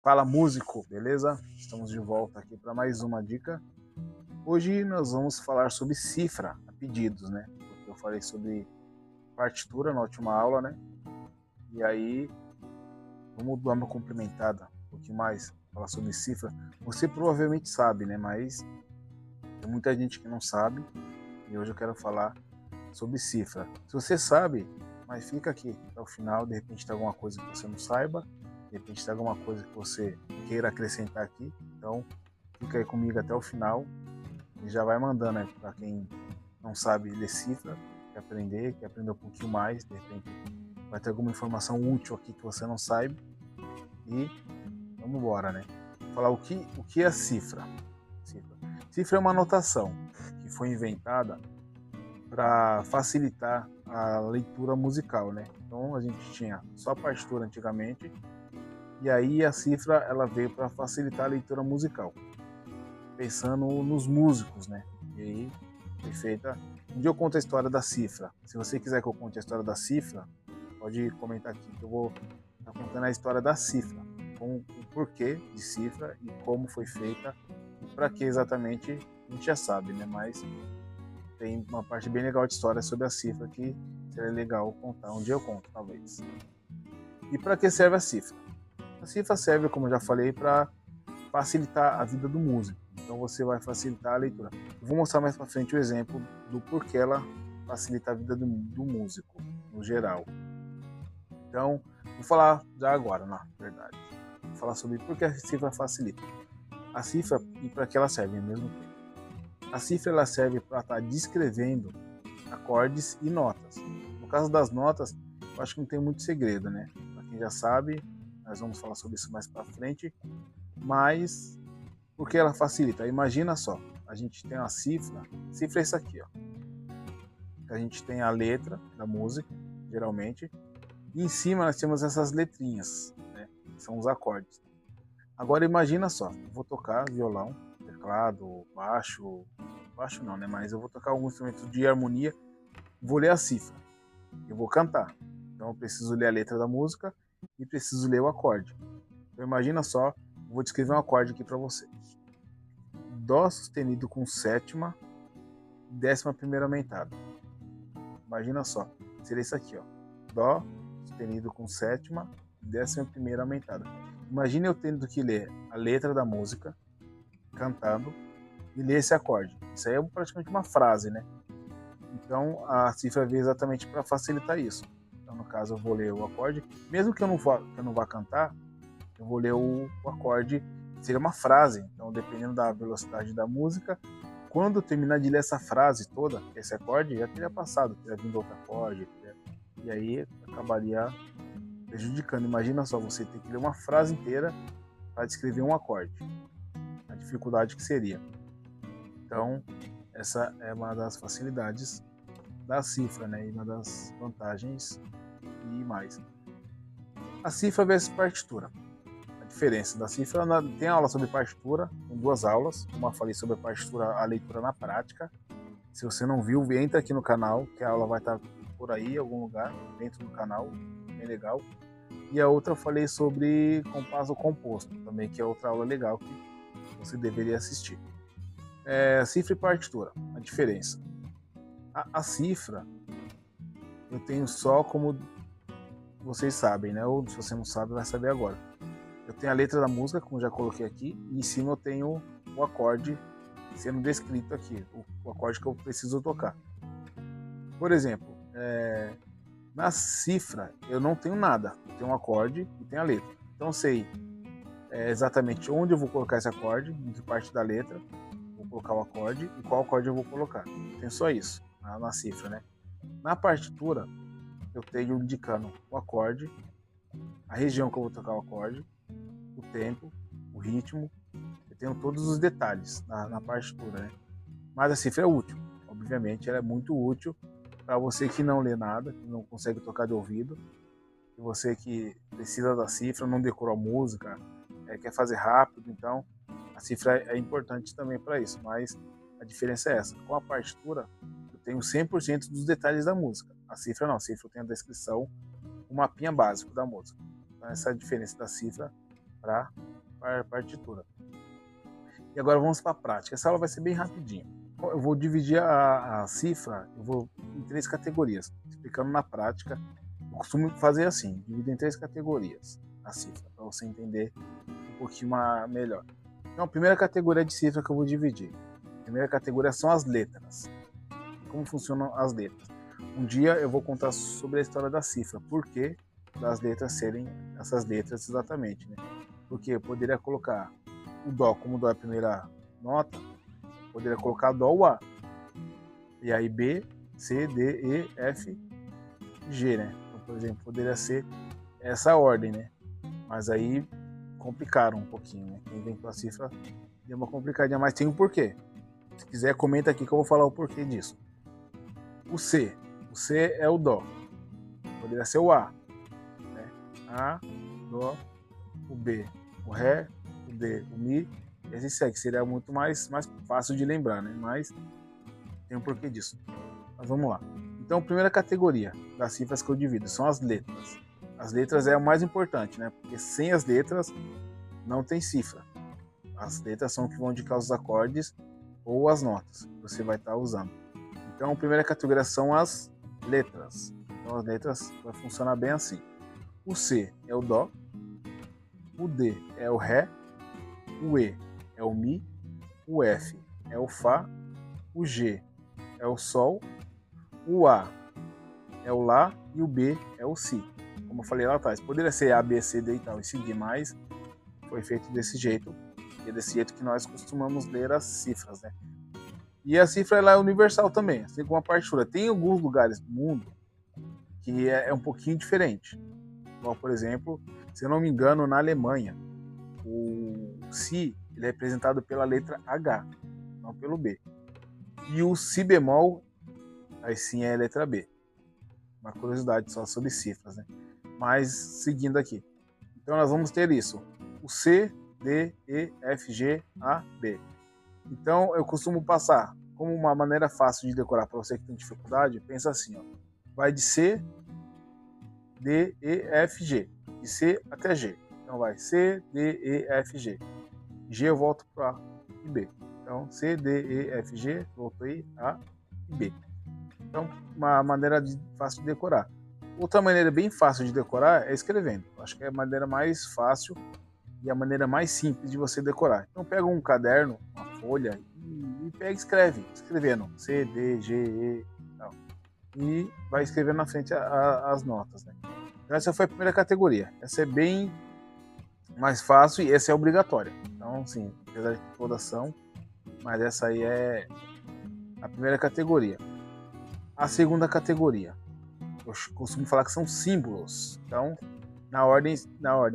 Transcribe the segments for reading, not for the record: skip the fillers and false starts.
Fala músico, beleza? Estamos de volta aqui para mais uma dica. Hoje nós vamos falar sobre cifra a pedidos, né? Porque eu falei sobre partitura na última aula, né? E aí vamos dar uma complementada um pouquinho mais, falar sobre cifra. Você provavelmente sabe, né? Mas tem muita gente que não sabe e hoje eu quero falar sobre cifra. Se você sabe, mas fica aqui até o final, de repente tem alguma coisa que você não saiba, de repente tem alguma coisa que você queira acrescentar aqui, então fica aí comigo até o final e já vai mandando aí para quem não sabe ler cifra, quer aprender um pouquinho mais, de repente vai ter alguma informação útil aqui que você não sabe e vamos embora, né? Falar o que é cifra. Cifra. Cifra é uma notação que foi inventada para facilitar a leitura musical, né? Então a gente tinha só a partitura antigamente e aí a cifra ela veio para facilitar a leitura musical, pensando nos músicos, né? E aí foi feita. Um dia eu conto a história da cifra. Se você quiser que eu conte a história da cifra, pode comentar aqui que eu vou estar contando a história da cifra, com o porquê de cifra e como foi feita e para que exatamente a gente já sabe, né? Mas tem uma parte bem legal de história sobre a cifra que seria legal contar. Um dia eu conto, talvez. E para que serve a cifra? A cifra serve, como eu já falei, para facilitar a vida do músico. Então você vai facilitar a leitura. Eu vou mostrar mais para frente o exemplo do porquê ela facilita a vida do músico, no geral. Então, vou falar já agora, na verdade. Vou falar sobre por que a cifra facilita. A cifra e para que ela serve ao mesmo tempo. A cifra ela serve para estar descrevendo acordes e notas. No caso das notas, eu acho que não tem muito segredo, né? Para quem já sabe, nós vamos falar sobre isso mais para frente, mas porque ela facilita. Imagina só, a gente tem uma cifra é isso aqui, ó. A gente tem a letra da música, geralmente, e em cima nós temos essas letrinhas, né? Que são os acordes. Agora imagina só, eu vou tocar violão, teclado, baixo não, né? Mas eu vou tocar algum instrumento de harmonia, vou ler a cifra, eu vou cantar. Então eu preciso ler a letra da música e preciso ler o acorde. Então imagina só, eu vou descrever um acorde aqui para você. Dó sustenido com sétima, 11ª aumentada. Imagina só, seria isso aqui, ó. Dó sustenido com sétima, 11ª aumentada. Imagina eu tendo que ler a letra da música, cantando, e ler esse acorde. Isso aí é praticamente uma frase, né? Então a cifra veio exatamente para facilitar isso. Então, no caso, eu vou ler o acorde, mesmo que eu não vá cantar, eu vou ler o acorde, seria uma frase. Então, dependendo da velocidade da música, quando eu terminar de ler essa frase toda, esse acorde, já teria passado, teria vindo outro acorde, e aí acabaria prejudicando. Imagina só, você ter que ler uma frase inteira para descrever um acorde. A dificuldade que seria. Então, essa é uma das facilidades da cifra, né? E uma das vantagens e mais. A cifra versus partitura. A diferença da cifra, tem aula sobre partitura, tem 2 aulas. Uma eu falei sobre a partitura, a leitura na prática. Se você não viu, entra aqui no canal, que a aula vai estar por aí, em algum lugar, dentro do canal, bem legal. E a outra eu falei sobre compasso composto, também, que é outra aula legal que você deveria assistir. Cifra e partitura, a diferença. A cifra eu tenho só como vocês sabem, né? Ou se você não sabe, vai saber agora. Eu tenho a letra da música, como já coloquei aqui, e em cima eu tenho o acorde sendo descrito aqui, o acorde que eu preciso tocar. Por exemplo, na cifra eu não tenho nada, eu tenho um acorde e tenho a letra. Então eu sei exatamente onde eu vou colocar esse acorde, em que parte da letra, vou colocar o acorde e qual acorde eu vou colocar. Tem só isso na cifra, né? Na partitura, eu tenho indicando o acorde, a região que eu vou tocar o acorde, o tempo, o ritmo, eu tenho todos os detalhes na partitura, né? Mas a cifra é útil, obviamente ela é muito útil para você que não lê nada, que não consegue tocar de ouvido, e você que precisa da cifra, não decorou a música, quer fazer rápido, então a cifra é importante também para isso, mas a diferença é essa. Com a partitura, eu tenho 100% dos detalhes da música. A cifra não, a cifra eu tenho a descrição, o mapinha básico da música. Então essa é a diferença da cifra para a partitura. E agora vamos para a prática. Essa aula vai ser bem rapidinho. Eu vou dividir a cifra em 3 categorias, explicando na prática. Eu costumo fazer assim, dividir em 3 categorias a cifra, para você entender um pouquinho melhor. Então, a primeira categoria de cifra que eu vou dividir. A primeira categoria são as letras. Como funcionam as letras. Um dia eu vou contar sobre a história da cifra, por que das letras serem essas letras exatamente, né? Porque eu poderia colocar o Dó, como o Dó é a primeira nota, eu poderia colocar Dó ou A. E aí B, C, D, E, F, G, né? Então, por exemplo, poderia ser essa ordem, né? Mas aí complicaram um pouquinho, né? Quem inventou a cifra deu uma complicadinha, mas tem um porquê. Se quiser, comenta aqui que eu vou falar o porquê disso. O C é o Dó. Poderia ser o A, né? A, Dó, o B, o Ré, o D, o Mi, e assim segue. Seria muito mais fácil de lembrar, né? Mas tem um porquê disso. Mas vamos lá. Então, a primeira categoria das cifras que eu divido são as letras. As letras é o mais importante, né? Porque sem as letras não tem cifra. As letras são o que vão indicar os acordes ou as notas que você vai estar usando. Então, a primeira categoria são as letras. Então, as letras vai funcionar bem assim. O C é o Dó, o D é o Ré, o E é o Mi, o F é o Fá, o G é o Sol, o A é o Lá e o B é o Si. Como eu falei lá atrás, poderia ser A, B, C, D e tal, e seguir, mas foi feito desse jeito, e é desse jeito que nós costumamos ler as cifras, né? E a cifra ela é universal também, assim como a partitura. Tem alguns lugares do mundo que é um pouquinho diferente. Como, por exemplo, se eu não me engano, na Alemanha, o Si ele é representado pela letra H, não pelo B. E o Si bemol, aí sim é a letra B. Uma curiosidade só sobre cifras, né? Mas seguindo aqui. Então nós vamos ter isso. O C, D, E, F, G, A, B. Então eu costumo passar como uma maneira fácil de decorar para você que tem dificuldade. Pensa assim, ó. Vai de C, D, E, F, G. De C até G. Então vai C, D, E, F, G. G eu volto para A e B. Então C, D, E, F, G, volto aí A e B. Então, uma maneira fácil de decorar. Outra maneira bem fácil de decorar é escrevendo. Acho que é a maneira mais fácil e a maneira mais simples de você decorar. Então pega um caderno, uma folha e pega e escreve, escrevendo C, D, G, E e tal. E vai escrevendo na frente as notas, né? Então essa foi a primeira categoria. Essa é bem mais fácil e essa é obrigatória. Então, sim, apesar de todas são, mas essa aí é a primeira categoria. A segunda categoria, eu costumo falar que são símbolos. Então, na ordem,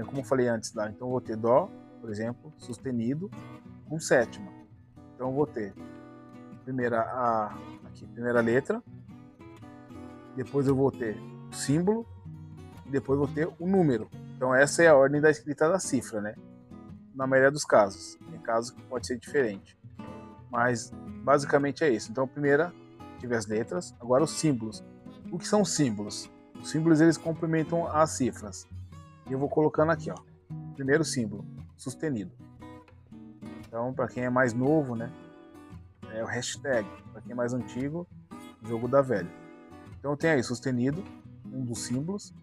como eu falei antes lá, então eu vou ter Dó, por exemplo, sustenido com sétima. Então eu vou ter primeira letra, depois eu vou ter o símbolo e depois eu vou ter o número. Então essa é a ordem da escrita da cifra, né? Na maioria dos casos. Tem casos que pode ser diferente. Mas basicamente é isso. Então primeira tive as letras, agora os símbolos. O que são os símbolos? Os símbolos eles complementam as cifras. E eu vou colocando aqui, ó. Primeiro símbolo, sustenido. Então, para quem é mais novo, né, é o hashtag. Para quem é mais antigo, jogo da velha. Então, eu tenho aí sustenido, um dos símbolos.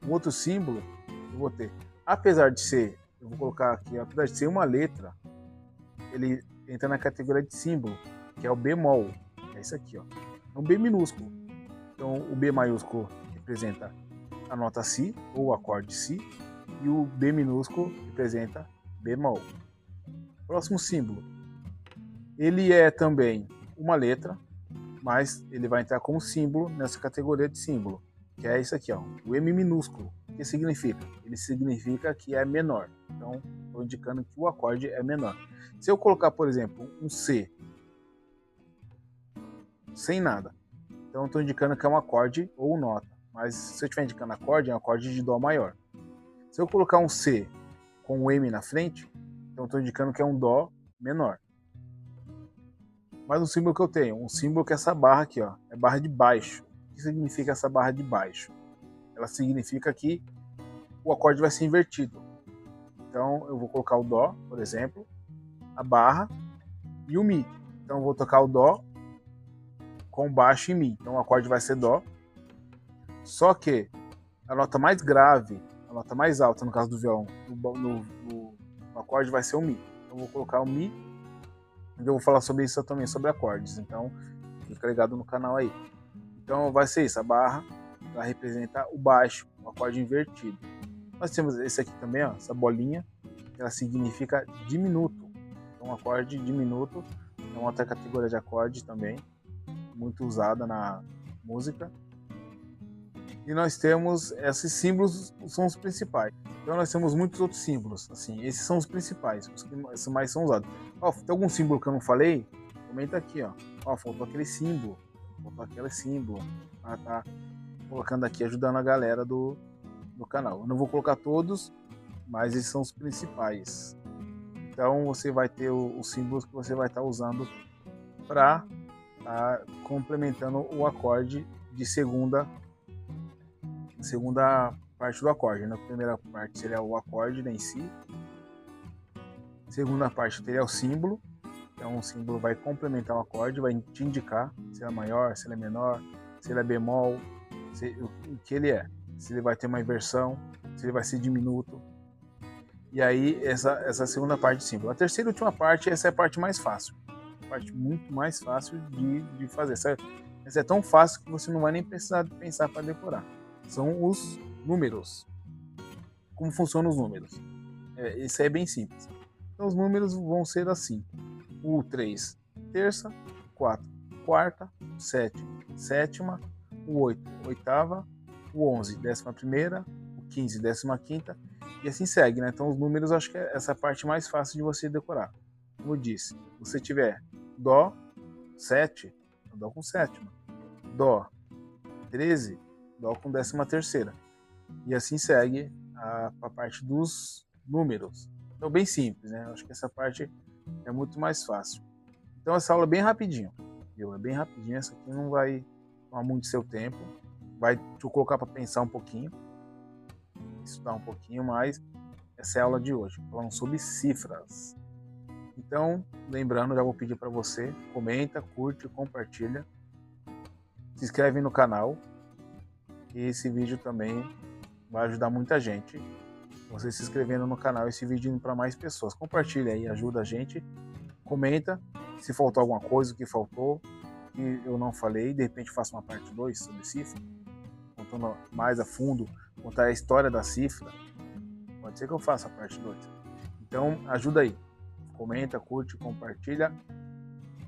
Um outro símbolo, eu vou ter. Apesar de ser, eu vou colocar aqui, apesar de ser uma letra, ele entra na categoria de símbolo, que é o bemol. É isso aqui, ó. É um B minúsculo. Então, o B maiúsculo representa a nota Si, ou o acorde Si, e o B minúsculo representa bemol. Próximo símbolo. Ele é também uma letra, mas ele vai entrar como símbolo nessa categoria de símbolo, que é isso aqui, ó, o M minúsculo. O que significa? Ele significa que é menor. Então, estou indicando que o acorde é menor. Se eu colocar, por exemplo, um C sem nada, então estou indicando que é um acorde ou nota. Mas se eu estiver indicando acorde, é um acorde de Dó maior. Se eu colocar um C com um M na frente, então estou indicando que é um Dó menor. Mais um símbolo que eu tenho, um símbolo que é essa barra aqui, ó, é barra de baixo. O que significa essa barra de baixo? Ela significa que o acorde vai ser invertido. Então eu vou colocar o Dó, por exemplo, a barra e o Mi. Então eu vou tocar o Dó com baixo e Mi. Então o acorde vai ser Dó. Só que a nota mais grave, a nota mais alta no caso do violão, no acorde vai ser o Mi. Então eu vou colocar o Mi. Eu vou falar sobre isso também, sobre acordes. Então fica ligado no canal aí. Então vai ser isso, a barra vai representar o baixo, o acorde invertido. Nós temos esse aqui também, ó, essa bolinha, ela significa diminuto. Então, um acorde diminuto é uma outra categoria de acorde também, muito usada na música. E nós temos esses símbolos, são os principais. Então nós temos muitos outros símbolos, assim, esses são os principais, os que mais são usados. Ó, tem algum símbolo que eu não falei? Comenta aqui, ó. Ó, faltou aquele símbolo, tá colocando aqui, ajudando a galera do canal. Eu não vou colocar todos, mas esses são os principais. Então você vai ter os símbolos que você vai estar usando para complementando o acorde de segunda parte do acorde. Na primeira parte seria o acorde em si. Segunda parte teria o símbolo. Então o símbolo vai complementar o acorde, vai te indicar se ele é maior, se ele é menor, se ele é bemol, o que ele é. Se ele vai ter uma inversão, se ele vai ser diminuto. E aí essa segunda parte do símbolo. A terceira e última parte, essa é a parte mais fácil. A parte muito mais fácil de fazer. Essa é tão fácil que você não vai nem precisar pensar para decorar. São os números. Como funcionam os números? Isso aí é bem simples. Então os números vão ser assim. O 3, terça, 4, quarta, 7, sétima, o 8, oitava, o 11, 11ª, o 15, 15ª, e assim segue, né? Então os números, acho que é essa parte mais fácil de você decorar. Como eu disse, se você tiver Dó 7, Dó com sétima, Dó 13, Dó com 13ª, e assim segue a parte dos números. Então bem simples, né? Acho que essa parte é muito mais fácil. Então essa aula é bem rapidinho, viu? É bem rapidinho, essa aqui não vai tomar muito seu tempo, vai te colocar para pensar um pouquinho, estudar um pouquinho mais. Essa é a aula de hoje, falando sobre cifras. Então, lembrando, já vou pedir para você, comenta, curte, compartilha, se inscreve no canal, e esse vídeo também vai ajudar muita gente. Você se inscrevendo no canal, esse vídeo indo para mais pessoas. Compartilha aí, ajuda a gente. Comenta se faltou alguma coisa, o que faltou, que eu não falei. De repente faço uma parte 2 sobre cifra, contando mais a fundo, contar a história da cifra. Pode ser que eu faça a parte 2. Então ajuda aí. Comenta, curte, compartilha.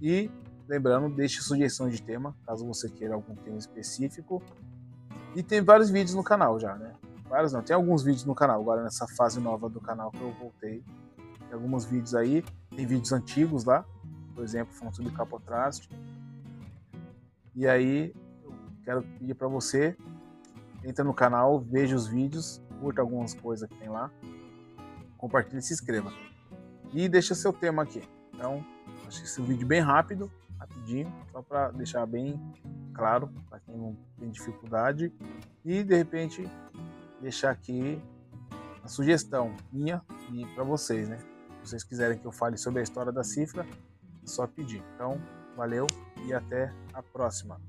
E lembrando, deixe sugestão de tema, caso você queira algum tema específico. E tem vários vídeos no canal já, né? Vários não, tem alguns vídeos no canal, agora nessa fase nova do canal que eu voltei. Tem alguns vídeos aí, tem vídeos antigos lá, por exemplo, falando sobre capotraste. E aí, eu quero pedir para você, entra no canal, veja os vídeos, curta algumas coisas que tem lá, compartilhe e se inscreva. E deixa seu tema aqui. Então, acho que esse vídeo é bem rápido, rapidinho, só para deixar bem claro, para quem não tem dificuldade. E, de repente, deixar aqui a sugestão minha e para vocês, né? Se vocês quiserem que eu fale sobre a história da cifra, é só pedir. Então, valeu e até a próxima.